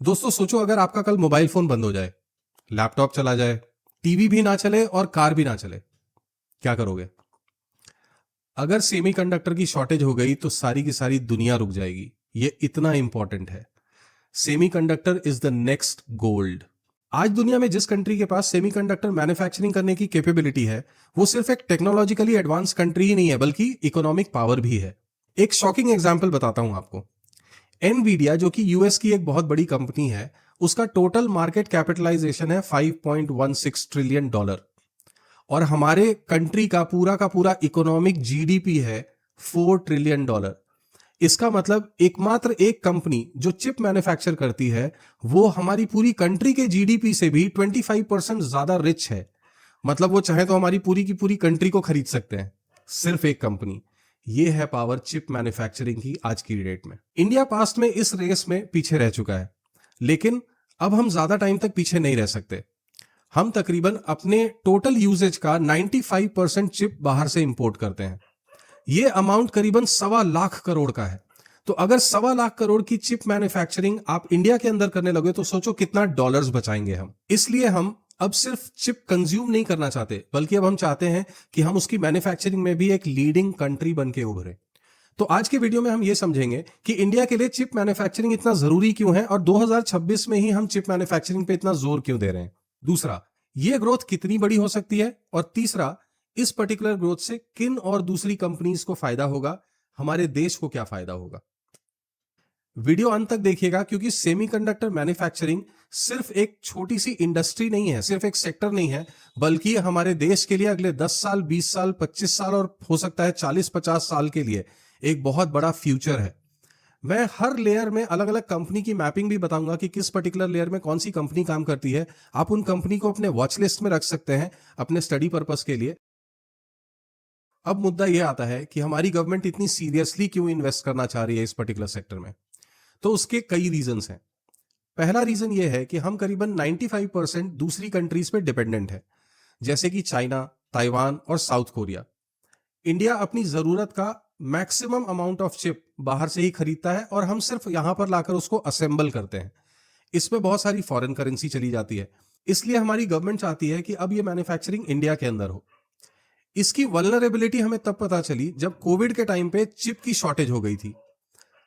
दोस्तों सोचो अगर आपका कल मोबाइल फोन बंद हो जाए, लैपटॉप चला जाए, टीवी भी ना चले और कार भी ना चले, क्या करोगे? अगर सेमीकंडक्टर की शॉर्टेज हो गई तो सारी की सारी दुनिया रुक जाएगी। ये इतना इंपॉर्टेंट है। Semiconductor is the next gold. आज दुनिया में जिस कंट्री के पास सेमीकंडक्टर मैन्युफैक्चरिंग करने की कैपेबिलिटी है, वो सिर्फ एक टेक्नोलॉजिकली एडवांस कंट्री ही नहीं है बल्कि इकोनॉमिक पावर भी है। एक शॉकिंग एग्जांपल बताता हूं आपको। एनवीडिया जो कि यूएस की एक बहुत बड़ी कंपनी है, उसका टोटल मार्केट कैपिटलाइजेशन है $5.16 ट्रिलियन और हमारे कंट्री का पूरा इकोनॉमिक जीडीपी है $4 ट्रिलियन। इसका मतलब एकमात्र एक कंपनी जो चिप मैन्युफैक्चर करती है, वो हमारी पूरी कंट्री के जीडीपी से भी 25% ज्यादा रिच है। मतलब वो चाहे तो हमारी पूरी की पूरी कंट्री को खरीद सकते हैं, सिर्फ एक कंपनी। ये है पावर चिप मैन्युफैक्चरिंग की आज की डेट में। इंडिया पास्ट में इस रेस में पीछे रह चुका है, लेकिन अब हम ज्यादा टाइम तक पीछे नहीं रह सकते। हम तकरीबन अपने टोटल यूजेज का 95% चिप बाहर से इंपोर्ट करते हैं। ये अमाउंट करीबन 1.25 लाख करोड़ का है। तो अगर 1.25 लाख करोड़ की चिप मैन्युफैक्चरिंग आप इंडिया के अंदर करने लगे तो सोचो कितना डॉलर्स बचाएंगे हम। इसलिए हम अब सिर्फ चिप कंज्यूम नहीं करना चाहते, बल्कि अब हम चाहते हैं कि हम उसकी मैन्युफैक्चरिंग में भी एक लीडिंग कंट्री बन के उभरे। तो आज के वीडियो में हम ये समझेंगे कि इंडिया के लिए चिप मैन्युफैक्चरिंग इतना जरूरी क्यों है और 2026 में ही हम चिप मैन्युफैक्चरिंग पे इतना जोर क्यों दे रहे हैं। दूसरा, ये ग्रोथ कितनी बड़ी हो सकती है, और तीसरा, इस पर्टिकुलर ग्रोथ से किन और दूसरी कंपनीज को फायदा होगा, हमारे देश को क्या फायदा होगा। वीडियो अंत तक देखिएगा, क्योंकि सेमीकंडक्टर मैन्युफैक्चरिंग सिर्फ एक छोटी सी इंडस्ट्री नहीं है, सिर्फ एक सेक्टर नहीं है, बल्कि हमारे देश के लिए अगले 10 साल, 20 साल, 25 साल और हो सकता है 40-50 साल के लिए एक बहुत बड़ा फ्यूचर है। मैं हर लेयर में अलग अलग कंपनी की मैपिंग भी बताऊंगा कि किस पर्टिकुलर लेयर में कौन सी कंपनी काम करती है। आप उन कंपनी को अपने वॉच लिस्ट में रख सकते हैं अपने स्टडी पर्पस के लिए। अब मुद्दा यह आता है कि हमारी गवर्नमेंट इतनी सीरियसली क्यों इन्वेस्ट करना चाह रही है इस पर्टिकुलर सेक्टर में। तो उसके कई रीजंस हैं। पहला रीजन यह है कि हम करीबन 95% दूसरी कंट्रीज पे डिपेंडेंट है, जैसे कि चाइना, ताइवान और साउथ कोरिया। इंडिया अपनी जरूरत का मैक्सिमम अमाउंट ऑफ चिप बाहर से ही खरीदता है और हम सिर्फ यहां पर लाकर उसको असेंबल करते हैं। इसमें बहुत सारी फॉरेन करेंसी चली जाती है। इसलिए हमारी गवर्नमेंट चाहती है कि अब ये मैन्युफैक्चरिंग इंडिया के अंदर हो। इसकी वल्नरेबिलिटी हमें तब पता चली जब कोविड के टाइम पे चिप की शॉर्टेज हो गई थी।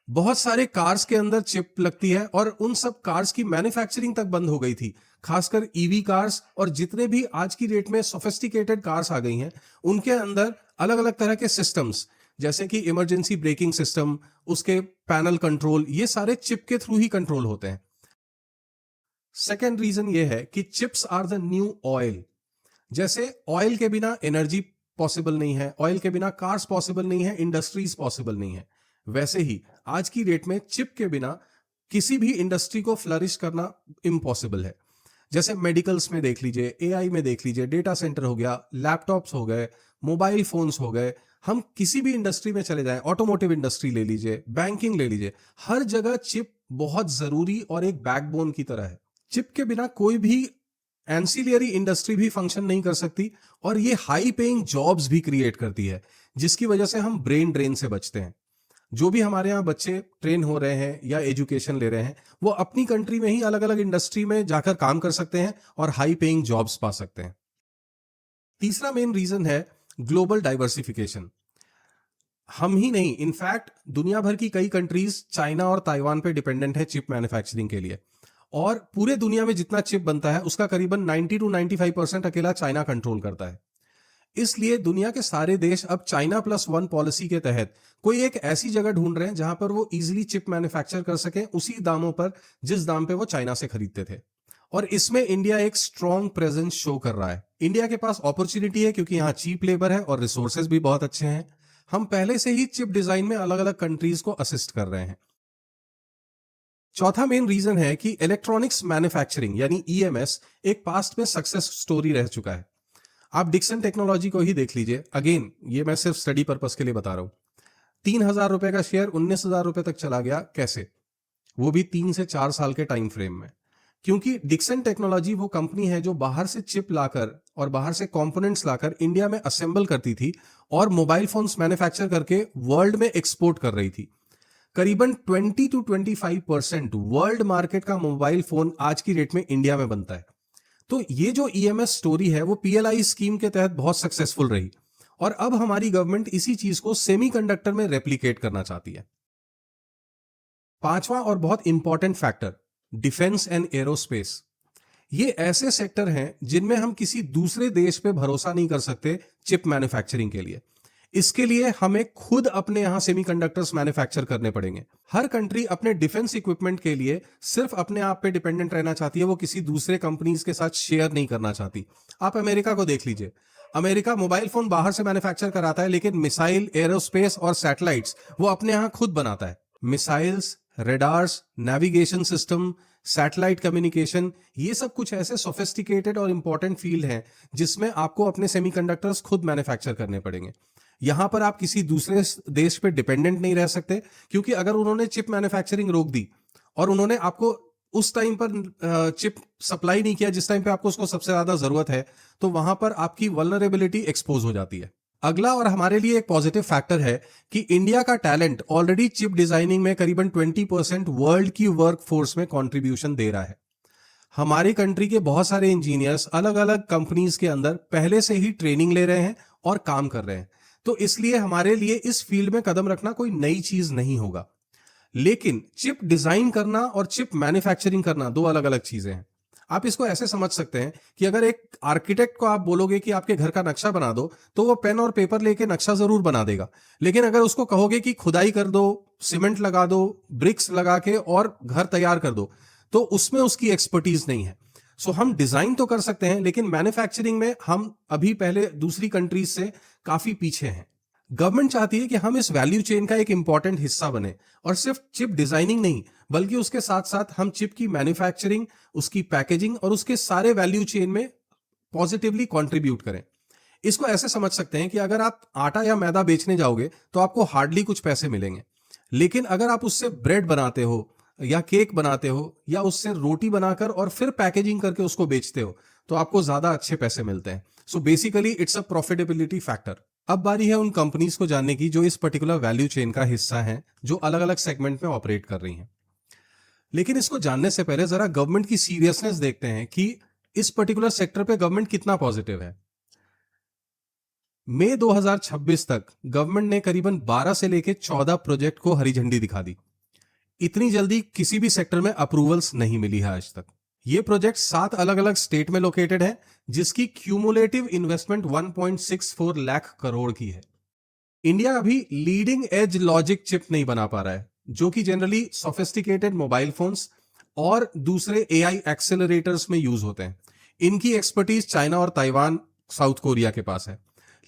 बहुत सारे कार्स के अंदर चिप लगती है और उन सब कार्स की मैन्युफैक्चरिंग तक बंद हो गई थी। खासकर ईवी कार्स और जितने भी आज की डेट में सोफिस्टिकेटेड कार्स आ गई हैं, उनके अंदर अलग अलग तरह के सिस्टम्स, जैसे कि इमरजेंसी ब्रेकिंग सिस्टम, उसके पैनल कंट्रोल, ये सारे चिप के थ्रू ही कंट्रोल होते हैं। सेकेंड रीजन ये है कि chips are the new oil. जैसे ऑयल के बिना एनर्जी पॉसिबल नहीं है, ऑयल के बिना कार्स पॉसिबल नहीं है, इंडस्ट्रीज पॉसिबल नहीं है, वैसे ही आज की डेट में चिप के बिना किसी भी इंडस्ट्री को फ्लरिश करना इम्पॉसिबल है। जैसे मेडिकल्स में देख लीजिए, एआई में देख लीजिए, डेटा सेंटर हो गया, लैपटॉप्स हो गए, मोबाइल फोन्स हो गए, हम किसी भी इंडस्ट्री में चले जाएं, ऑटोमोटिव इंडस्ट्री ले लीजिए, बैंकिंग ले लीजिए, हर जगह चिप बहुत जरूरी और एक बैकबोन की तरह है। चिप के बिना कोई भी एंसिलियरी इंडस्ट्री भी फंक्शन नहीं कर सकती और ये हाई पेइंग जॉब्स भी क्रिएट करती है, जिसकी वजह से हम ब्रेन ड्रेन से बचते हैं। जो भी हमारे यहाँ बच्चे ट्रेन हो रहे हैं या एजुकेशन ले रहे हैं, वो अपनी कंट्री में ही अलग अलग इंडस्ट्री में जाकर काम कर सकते हैं और हाई पेइंग जॉब्स पा सकते हैं। तीसरा मेन रीजन है ग्लोबल डाइवर्सिफिकेशन। हम ही नहीं, इनफैक्ट दुनिया भर की कई कंट्रीज चाइना और ताइवान पे डिपेंडेंट है चिप मैन्युफैक्चरिंग के लिए। और पूरे दुनिया में जितना चिप बनता है उसका करीबन 90-95% अकेला चाइना कंट्रोल करता है। इसलिए दुनिया के सारे देश अब चाइना+1 पॉलिसी के तहत कोई एक ऐसी जगह ढूंढ रहे हैं जहां पर वो इजीली चिप मैन्युफैक्चर कर सकें उसी दामों पर जिस दाम पे वो चाइना से खरीदते थे। और इसमें इंडिया एक स्ट्रॉन्ग प्रेजेंस शो कर रहा है। इंडिया के पास अपॉर्चुनिटी है क्योंकि यहाँ चीप लेबर है और रिसोर्सेज भी बहुत अच्छे हैं। हम पहले से ही चिप डिजाइन में अलग अलग कंट्रीज को असिस्ट कर रहे हैं। चौथा मेन रीजन है कि इलेक्ट्रॉनिक्स मैन्युफैक्चरिंग यानी ईएमएस एक पास्ट में सक्सेस स्टोरी रह चुका है। आप डिक्सन टेक्नोलॉजी को ही देख लीजिए। अगेन ये मैं सिर्फ स्टडी पर्पस के लिए बता रहा हूं। 3,000 रुपए का शेयर 19,000 रुपए तक चला गया, कैसे? वो भी 3 से 4 साल के टाइम फ्रेम में। क्योंकि डिक्सन टेक्नोलॉजी वो कंपनी है जो बाहर से चिप लाकर और बाहर से कंपोनेंट्स लाकर इंडिया में असेंबल करती थी और मोबाइल फोन्स मैन्युफैक्चर करके वर्ल्ड में एक्सपोर्ट कर रही थी। करीबन 20 to 25% वर्ल्ड मार्केट का मोबाइल फोन आज की डेट में इंडिया में बनता है। तो ये जो ईएमएस स्टोरी है वो पीएलआई स्कीम के तहत बहुत सक्सेसफुल रही और अब हमारी गवर्नमेंट इसी चीज को सेमीकंडक्टर में रेप्लिकेट करना चाहती है। पांचवा और बहुत important factor, defence and aerospace. ये ऐसे सेक्टर हैं जिनमें हम किसी दूसरे देश पे भरोसा नहीं कर सकते चिप मैन्युफैक्चरिंग के लिए। इसके लिए हमें खुद अपने यहां सेमीकंडक्टर्स मैन्युफैक्चर करने पड़ेंगे। हर कंट्री अपने डिफेंस इक्विपमेंट के लिए सिर्फ अपने आप पे डिपेंडेंट रहना चाहती है, वो किसी दूसरे कंपनीज के साथ शेयर नहीं करना चाहती। आप अमेरिका को देख लीजिए, अमेरिका मोबाइल फोन बाहर से मैन्युफैक्चर कराता है, लेकिन मिसाइल, एरोस्पेस और सैटेलाइट्स वो अपने यहां खुद बनाता है। Missiles, radars, navigation system, satellite communication, ये सब कुछ ऐसे सोफिस्टिकेटेड और इंपॉर्टेंट फील्ड हैं जिसमें आपको अपने सेमीकंडक्टर्स खुद मैन्युफैक्चर करने पड़ेंगे। यहां पर आप किसी दूसरे देश पे डिपेंडेंट नहीं रह सकते, क्योंकि अगर उन्होंने चिप मैन्युफैक्चरिंग रोक दी और उन्होंने आपको उस टाइम पर चिप सप्लाई नहीं किया जिस टाइम पे आपको उसको सबसे ज्यादा जरूरत है, तो वहां पर आपकी वल्नरेबिलिटी एक्सपोज हो जाती है। अगला और हमारे लिए एक पॉजिटिव फैक्टर है कि इंडिया का टैलेंट ऑलरेडी चिप डिजाइनिंग में करीबन 20% वर्ल्ड की वर्क फोर्स में कंट्रीब्यूशन दे रहा है। हमारी कंट्री के बहुत सारे इंजीनियर्स अलग अलग कंपनीज के अंदर पहले से ही ट्रेनिंग ले रहे हैं और काम कर रहे हैं, तो इसलिए हमारे लिए इस फील्ड में कदम रखना कोई नई चीज नहीं होगा। लेकिन चिप डिजाइन करना और चिप मैन्युफैक्चरिंग करना दो अलग अलग चीजें हैं। आप इसको ऐसे समझ सकते हैं कि अगर एक आर्किटेक्ट को आप बोलोगे कि आपके घर का नक्शा बना दो, तो वो पेन और पेपर लेके नक्शा जरूर बना देगा, लेकिन अगर उसको कहोगे कि खुदाई कर दो, सीमेंट लगा दो, ब्रिक्स लगा के और घर तैयार कर दो, तो उसमें उसकी एक्सपर्टीज नहीं है। सो हम डिजाइन तो कर सकते हैं, लेकिन मैन्युफैक्चरिंग में हम अभी पहले दूसरी कंट्रीज से काफी पीछे हैं। गवर्नमेंट चाहती है कि हम इस वैल्यू चेन का एक इंपॉर्टेंट हिस्सा बने, और सिर्फ चिप डिजाइनिंग नहीं बल्कि उसके साथ साथ हम चिप की मैन्युफैक्चरिंग, उसकी पैकेजिंग और उसके सारे वैल्यू चेन में पॉजिटिवली कंट्रीब्यूट करें। इसको ऐसे समझ सकते हैं कि अगर आप आटा या मैदा बेचने जाओगे तो आपको हार्डली कुछ पैसे मिलेंगे, लेकिन अगर आप उससे ब्रेड बनाते हो या केक बनाते हो या उससे रोटी बनाकर और फिर पैकेजिंग करके उसको बेचते हो, तो आपको ज्यादा अच्छे पैसे मिलते हैं। So basically it's a profitability factor. अब बारी है उन कंपनीज को जानने की जो इस पर्टिकुलर वैल्यू चेन का हिस्सा हैं, जो अलग अलग सेगमेंट में ऑपरेट कर रही हैं। लेकिन इसको जानने से पहले जरा गवर्नमेंट की सीरियसनेस देखते हैं कि इस पर्टिकुलर सेक्टर पे गवर्नमेंट कितना पॉजिटिव है। मई 2026 तक गवर्नमेंट ने करीबन 12 से लेकर 14 प्रोजेक्ट को हरी झंडी दिखा दी। इतनी जल्दी किसी भी सेक्टर में अप्रूवल्स नहीं मिली है आज तक। ये प्रोजेक्ट 7 अलग अलग स्टेट में लोकेटेड है, जिसकी क्यूमुलेटिव इन्वेस्टमेंट 1.64 लाख करोड़ की है। इंडिया अभी लीडिंग एज लॉजिक चिप नहीं बना पा रहा है, जो कि जनरली सोफिस्टिकेटेड मोबाइल फोन्स और दूसरे एआई एक्सेलरेटर्स में यूज होते हैं। इनकी एक्सपर्टीज चाइना और ताइवान, साउथ कोरिया के पास है।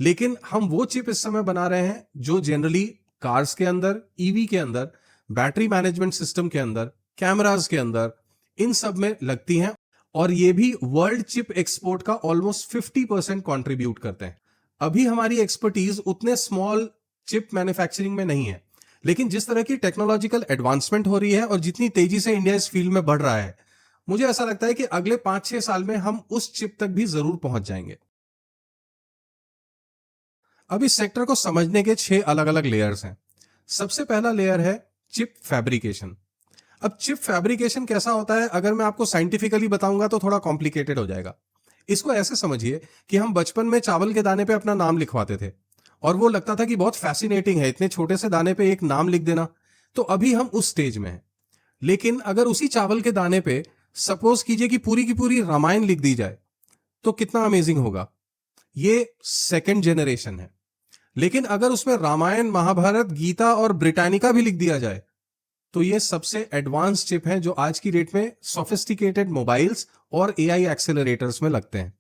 लेकिन हम वो चिप इस समय बना रहे हैं जो जनरली कार्स के अंदर, ईवी के अंदर, बैटरी मैनेजमेंट सिस्टम के अंदर, कैमरास के अंदर, इन सब में लगती हैं, और ये भी वर्ल्ड चिप एक्सपोर्ट का ऑलमोस्ट 50% कंट्रीब्यूट करते हैं। अभी हमारी एक्सपर्टीज उतने स्मॉल चिप मैन्युफैक्चरिंग में नहीं है, लेकिन जिस तरह की टेक्नोलॉजिकल एडवांसमेंट हो रही है और जितनी तेजी से इंडिया इस फील्ड में बढ़ रहा है, मुझे ऐसा लगता है कि अगले 5-6 साल में हम उस चिप तक भी जरूर पहुंच जाएंगे। अब इस सेक्टर को समझने के 6 अलग अलग लेयर्स हैं। सबसे पहला लेयर है चिप फैब्रिकेशन। अब चिप फैब्रिकेशन कैसा होता है, अगर मैं आपको साइंटिफिकली बताऊंगा तो थोड़ा कॉम्प्लिकेटेड हो जाएगा। इसको ऐसे समझिए कि हम बचपन में चावल के दाने पे अपना नाम लिखवाते थे, और वो लगता था कि बहुत फैसिनेटिंग है, इतने छोटे से दाने पे एक नाम लिख देना। तो अभी हम उस स्टेज में हैं। लेकिन अगर उसी चावल के दाने पे सपोज कीजिए कि पूरी की पूरी रामायण लिख दी जाए, तो कितना अमेजिंग होगा। ये सेकेंड जेनरेशन है। लेकिन अगर उसमें रामायण, महाभारत, गीता और ब्रिटानिका भी लिख दिया जाए, तो ये सबसे एडवांस चिप हैं जो आज की डेट में सोफिस्टिकेटेड मोबाइल्स और एआई एक्सेलरेटर्स में लगते हैं।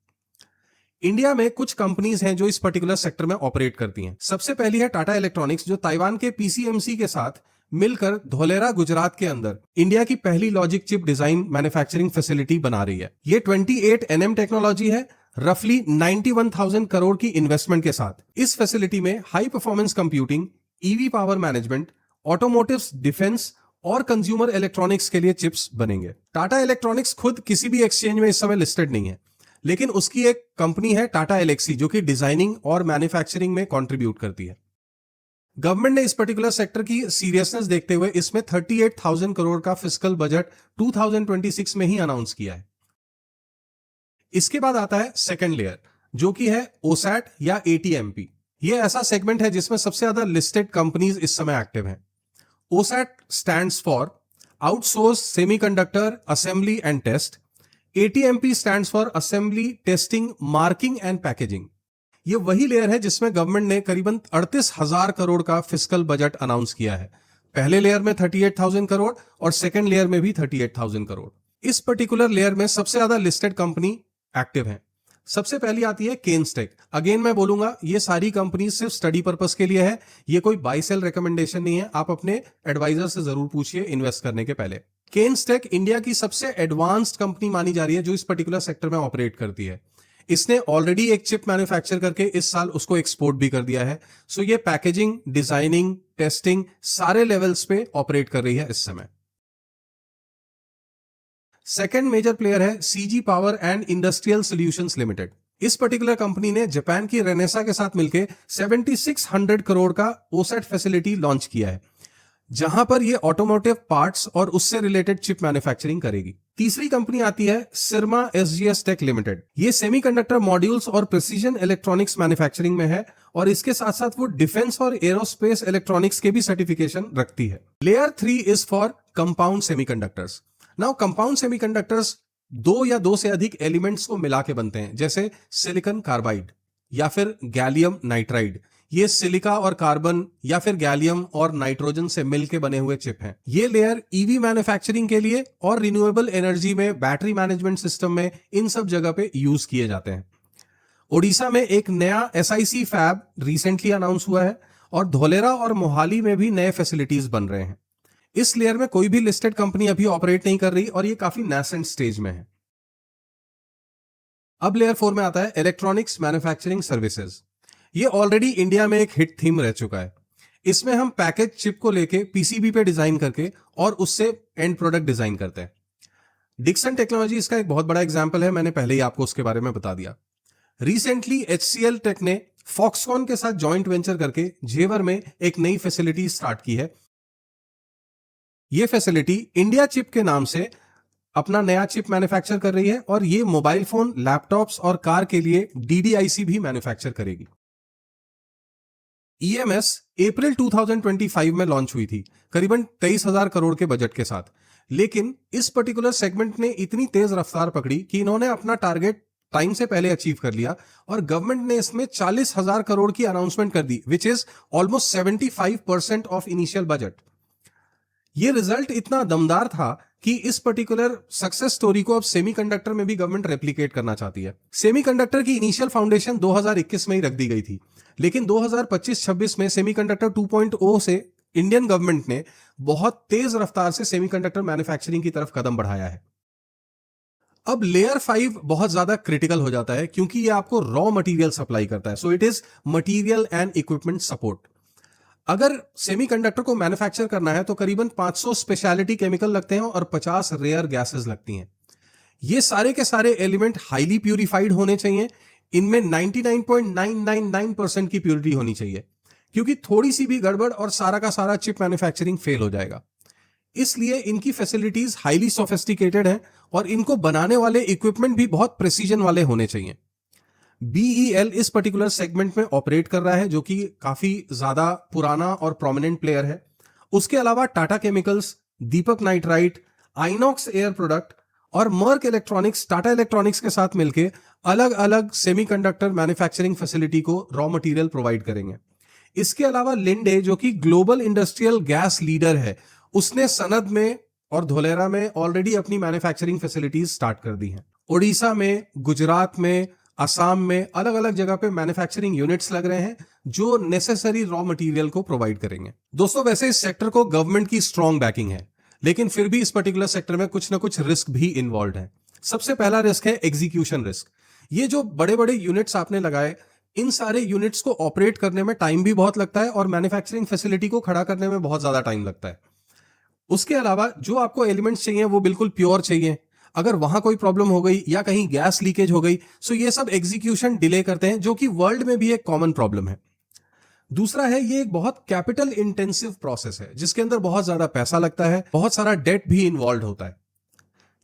इंडिया में कुछ कंपनीज हैं जो इस पर्टिकुलर सेक्टर में ऑपरेट करती हैं। सबसे पहली है टाटा इलेक्ट्रॉनिक्स, जो ताइवान के पीसीएमसी के साथ मिलकर धोलेरा, गुजरात के अंदर इंडिया की पहली logic chip design manufacturing facility बना रही है। ये 28 nm टेक्नोलॉजी है, रफली 91,000 करोड़ की इन्वेस्टमेंट के साथ। इस फैसिलिटी में high performance computing, EV power management, automotives, defence और कंज्यूमर इलेक्ट्रॉनिक्स के लिए चिप्स बनेंगे। टाटा इलेक्ट्रॉनिक्स खुद किसी भी एक्सचेंज में इस समय लिस्टेड नहीं है, लेकिन उसकी एक कंपनी है टाटा एलेक्सी, जो कि डिजाइनिंग और मैन्युफैक्चरिंग में कंट्रीब्यूट करती है। गवर्नमेंट ने इस पर्टिकुलर सेक्टर की सीरियसनेस देखते हुए इसमें 38,000 करोड़ का फिस्कल बजट 2026 में ही अनाउंस किया है। इसके बाद आता है सेकंड लेयर, जो कि है ओसैट या एटीएमपी। ये ऐसा सेगमेंट है जिसमें सबसे ज्यादा लिस्टेड कंपनीज इस समय एक्टिव हैं। OSAT stands for outsource semiconductor assembly and test. ATMP stands for assembly testing marking and packaging. ये वही लेयर है जिसमें गवर्नमेंट ने करीबन 38,000 करोड़ का फिस्कल बजट अनाउंस किया है। पहले लेयर में 38,000 करोड़ और सेकंड लेयर में भी 38,000 करोड़। इस पर्टिकुलर लेयर में सबसे ज्यादा लिस्टेड कंपनी एक्टिव है। सबसे पहली आती है केन्सटेक। अगेन मैं बोलूंगा ये सारी कंपनी सिर्फ स्टडी पर्पस के लिए है, ये कोई बाय सेल रिकमेंडेशन नहीं है। आप अपने एडवाइजर से जरूर पूछिए इन्वेस्ट करने के पहले। केन्सटेक इंडिया की सबसे एडवांस्ड कंपनी मानी जा रही है जो इस पर्टिकुलर सेक्टर में ऑपरेट करती है। इसने ऑलरेडी एक चिप मैन्युफैक्चर करके इस साल उसको एक्सपोर्ट भी कर दिया है। सो ये पैकेजिंग, डिजाइनिंग, टेस्टिंग सारे लेवल्स पे ऑपरेट कर रही है इस समय। सेकेंड मेजर प्लेयर है CG power and industrial solutions limited. इस पर्टिकुलर कंपनी ने जापान की रेनेसा के साथ मिलकर 7600 करोड़ का ओसेट फैसिलिटी लॉन्च किया है, जहां पर ये ऑटोमोटिव पार्ट्स और उससे रिलेटेड चिप मैन्युफैक्चरिंग करेगी। तीसरी कंपनी आती है सिरमा एसजीएस टेक लिमिटेड। ये सेमीकंडक्टर मॉड्यूल्स और प्रिसीजन इलेक्ट्रॉनिक्स मैन्युफैक्चरिंग में है और इसके साथ साथ वो डिफेंस और एरोस्पेस इलेक्ट्रॉनिक्स के भी सर्टिफिकेशन रखती है। Layer 3 is for compound semiconductors. Now compound semiconductors दो या दो से अधिक एलिमेंट्स को मिला के बनते हैं, जैसे सिलिकॉन कार्बाइड या फिर गैलियम नाइट्राइड। ये सिलिका और कार्बन या फिर गैलियम और नाइट्रोजन से मिलकर बने हुए चिप हैं। ये लेयर ईवी मैन्युफैक्चरिंग के लिए और रिन्यूएबल एनर्जी में, बैटरी मैनेजमेंट सिस्टम में, इन सब जगह पे यूज किए जाते हैं। ओडिशा में एक नया एसआईसी फैब रिसेंटली अनाउंस हुआ है और धोलेरा और मोहाली में भी नए फैसिलिटीज बन रहे हैं। इस लेयर में कोई भी लिस्टेड कंपनी अभी ऑपरेट नहीं कर रही और ये काफी नैसेंट स्टेज में है। अब लेयर 4 में आता है इलेक्ट्रॉनिक्स मैन्युफैक्चरिंग सर्विसेज। ये ऑलरेडी इंडिया में एक हिट थीम रह चुका है। इसमें हम पैकेज चिप को लेके पीसीबी पे डिजाइन करके और उससे एंड प्रोडक्ट डिजाइन करते हैं। डिक्सन टेक्नोलॉजी इसका एक बहुत बड़ा एग्जांपल है, मैंने पहले ही आपको उसके बारे में बता दिया। रिसेंटली एचसीएल टेक ने फॉक्सकॉन के साथ जॉइंट वेंचर करके जेवर में एक नई फैसिलिटी स्टार्ट की है। यह फैसिलिटी इंडिया चिप के नाम से अपना नया चिप मैन्युफैक्चर कर रही है और ये मोबाइल फोन, लैपटॉप्स और कार के लिए डीडीआईसी भी मैन्युफैक्चर करेगी। ईएमएस अप्रैल 2025 में लॉन्च हुई थी करीबन 23,000 करोड़ के बजट के साथ, लेकिन इस पर्टिकुलर सेगमेंट ने इतनी तेज रफ्तार पकड़ी कि इन्होंने अपना टारगेट टाइम से पहले अचीव कर लिया और गवर्नमेंट ने इसमें 40,000 करोड़ की अनाउंसमेंट कर दी, which is almost 75% of initial budget. ये रिजल्ट इतना दमदार था कि इस पर्टिकुलर सक्सेस स्टोरी को अब सेमीकंडक्टर में भी गवर्नमेंट रेप्लिकेट करना चाहती है। सेमीकंडक्टर की इनिशियल फाउंडेशन 2021 में ही रख दी गई थी, लेकिन 2025-26 में सेमीकंडक्टर 2.0 से इंडियन गवर्नमेंट ने बहुत तेज रफ्तार से सेमीकंडक्टर मैन्युफैक्चरिंग की तरफ कदम बढ़ाया है। अब लेयर 5 बहुत ज्यादा क्रिटिकल हो जाता है क्योंकि ये आपको रॉ मटेरियल सप्लाई करता है। So it is material and equipment support. अगर सेमीकंडक्टर को मैन्युफैक्चर करना है तो करीबन 500 स्पेशलिटी केमिकल लगते हैं और 50 रेयर गैसेस लगती हैं। ये सारे के सारे एलिमेंट हाईली प्यूरिफाइड होने चाहिए। इनमें 99.999% की प्यूरिटी होनी चाहिए, क्योंकि थोड़ी सी भी गड़बड़ और सारा का सारा चिप मैन्युफैक्चरिंग फेल हो जाएगा। इसलिए इनकी फैसिलिटीज हाईली सोफिस्टिकेटेड हैं और इनको बनाने वाले इक्विपमेंट भी बहुत प्रिसीजन वाले होने चाहिए। बीईएल इस पर्टिकुलर सेगमेंट में ऑपरेट कर रहा है, जो कि काफी ज्यादा पुराना और प्रोमिनेंट प्लेयर है। उसके अलावा टाटा केमिकल्स, दीपक नाइट्राइट, आइनॉक्स एयर प्रोडक्ट और मर्क इलेक्ट्रॉनिक्स टाटा इलेक्ट्रॉनिक्स के साथ मिलकर अलग अलग सेमीकंडक्टर मैन्युफैक्चरिंग फैसिलिटी को रॉ मटेरियल प्रोवाइड करेंगे। इसके अलावा लिंडे, जो कि ग्लोबल इंडस्ट्रियल गैस लीडर है, उसने सनद में और धोलेरा में ऑलरेडी अपनी मैन्युफैक्चरिंग फैसिलिटीज स्टार्ट कर दी हैं। ओडिशा में, गुजरात में, असम में अलग अलग जगह पे मैन्युफैक्चरिंग यूनिट्स लग रहे हैं जो नेसेसरी रॉ मटेरियल को प्रोवाइड करेंगे। दोस्तों, वैसे इस सेक्टर को गवर्नमेंट की स्ट्रॉन्ग बैकिंग है, लेकिन फिर भी इस पर्टिकुलर सेक्टर में कुछ ना कुछ रिस्क भी इन्वॉल्व है। सबसे पहला रिस्क है एग्जीक्यूशन रिस्क। ये जो बड़े बड़े यूनिट्स आपने लगाए, इन सारे यूनिट्स को ऑपरेट करने में टाइम भी बहुत लगता है और मैन्युफैक्चरिंग फैसिलिटी को खड़ा करने में बहुत ज्यादा टाइम लगता है। उसके अलावा जो आपको एलिमेंट्स चाहिए वो बिल्कुल प्योर चाहिए। अगर वहां कोई प्रॉब्लम हो गई या कहीं गैस लीकेज हो गई, सो ये सब एग्जीक्यूशन डिले करते हैं, जो कि वर्ल्ड में भी एक कॉमन प्रॉब्लम है। दूसरा है, ये एक बहुत कैपिटल इंटेंसिव प्रोसेस है जिसके अंदर बहुत ज्यादा पैसा लगता है, बहुत सारा डेट भी इन्वॉल्व होता है।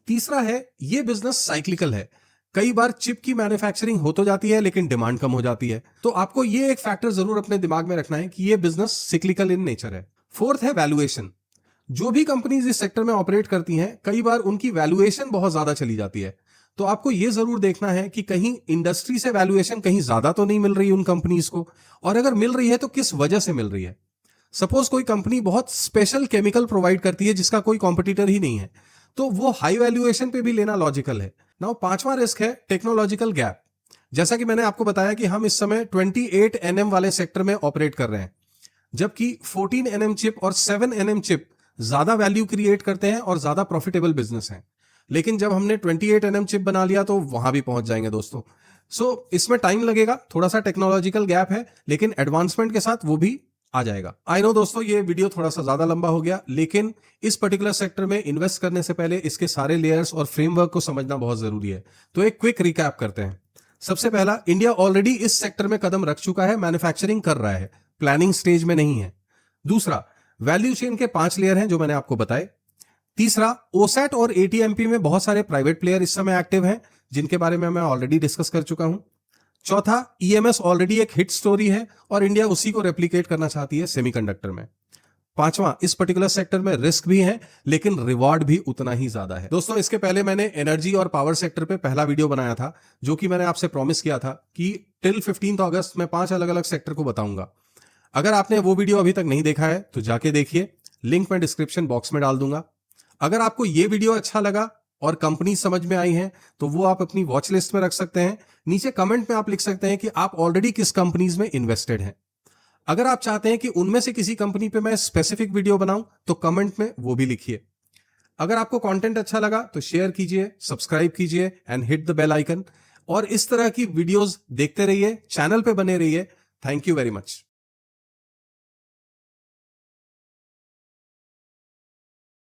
तीसरा है, ये बिजनेस साइक्लिकल है। कई बार चिप की मैन्युफैक्चरिंग हो तो जाती है लेकिन डिमांड कम हो जाती है। तो आपको ये एक फैक्टर जरूर अपने दिमाग में रखना है कि ये बिजनेस सिक्लिकल इन नेचर है। फोर्थ है वैल्यूएशन। जो भी कंपनीज इस सेक्टर में ऑपरेट करती हैं, कई बार उनकी वैल्यूएशन बहुत ज्यादा चली जाती है। तो आपको यह जरूर देखना है कि कहीं इंडस्ट्री से वैल्यूएशन कहीं ज्यादा तो नहीं मिल रही उन कंपनीज को, और अगर मिल रही है तो किस वजह से मिल रही है। सपोज कोई कंपनी बहुत स्पेशल केमिकल प्रोवाइड करती है जिसका कोई कॉम्पिटिटर ही नहीं है, तो वो हाई वैल्यूएशन पे भी लेना लॉजिकल है। नाउ पांचवा रिस्क है टेक्नोलॉजिकल गैप। जैसा कि मैंने आपको बताया कि हम इस समय 28 nm वाले सेक्टर में ऑपरेट कर रहे हैं, जबकि 14 nm चिप और 7 nm चिप ज्यादा वैल्यू क्रिएट करते हैं और ज्यादा प्रॉफिटेबल बिजनेस है। लेकिन जब हमने 28 nm चिप बना लिया तो वहां भी पहुंच जाएंगे दोस्तों। इसमें टाइम लगेगा, थोड़ा सा टेक्नोलॉजिकल गैप है, लेकिन एडवांसमेंट के साथ वो भी आ जाएगा। आई नो दोस्तों, ये वीडियो थोड़ा सा ज्यादा लंबा हो गया, लेकिन इस पर्टिकुलर सेक्टर में इन्वेस्ट करने से पहले इसके सारे लेयर्स और फ्रेमवर्क को समझना बहुत जरूरी है। तो एक क्विक रिकैप करते हैं। सबसे पहला, इंडिया ऑलरेडी इस सेक्टर में कदम रख चुका है, मैन्युफैक्चरिंग कर रहा है, प्लानिंग स्टेज में नहीं है। दूसरा, वैल्यू चेन के 5 लेयर हैं जो मैंने आपको बताए। तीसरा, ओसैट और एटीएमपी में बहुत सारे प्राइवेट प्लेयर इस समय एक्टिव हैं जिनके बारे में मैं ऑलरेडी डिस्कस कर चुका हूं। चौथा, ईएमएस ऑलरेडी एक हिट स्टोरी है और इंडिया उसी को रेप्लिकेट करना चाहती है सेमीकंडक्टर में। पांचवा, इस पर्टिकुलर सेक्टर में रिस्क भी है लेकिन रिवॉर्ड भी उतना ही ज्यादा है। दोस्तों, इसके पहले मैंने एनर्जी और पावर सेक्टर पे पहला वीडियो बनाया था, जो कि मैंने आपसे प्रॉमिस किया था कि टिल 15 अगस्त में 5 अलग अलग सेक्टर को बताऊंगा। अगर आपने वो वीडियो अभी तक नहीं देखा है तो जाके देखिए, लिंक मैं डिस्क्रिप्शन बॉक्स में डाल दूंगा। अगर आपको ये वीडियो अच्छा लगा और कंपनी समझ में आई है तो वो आप अपनी वॉच लिस्ट में रख सकते हैं। नीचे कमेंट में आप लिख सकते हैं कि आप ऑलरेडी किस कंपनीज में इन्वेस्टेड हैं। अगर आप चाहते हैं कि उनमें से किसी कंपनी पे मैं स्पेसिफिक वीडियो बनाऊं तो कमेंट में वो भी लिखिए। अगर आपको कंटेंट अच्छा लगा तो शेयर कीजिए, सब्सक्राइब कीजिए and hit the bell icon. और इस तरह की वीडियोस देखते रहिए, चैनल पे बने रहिए। Thank you very much.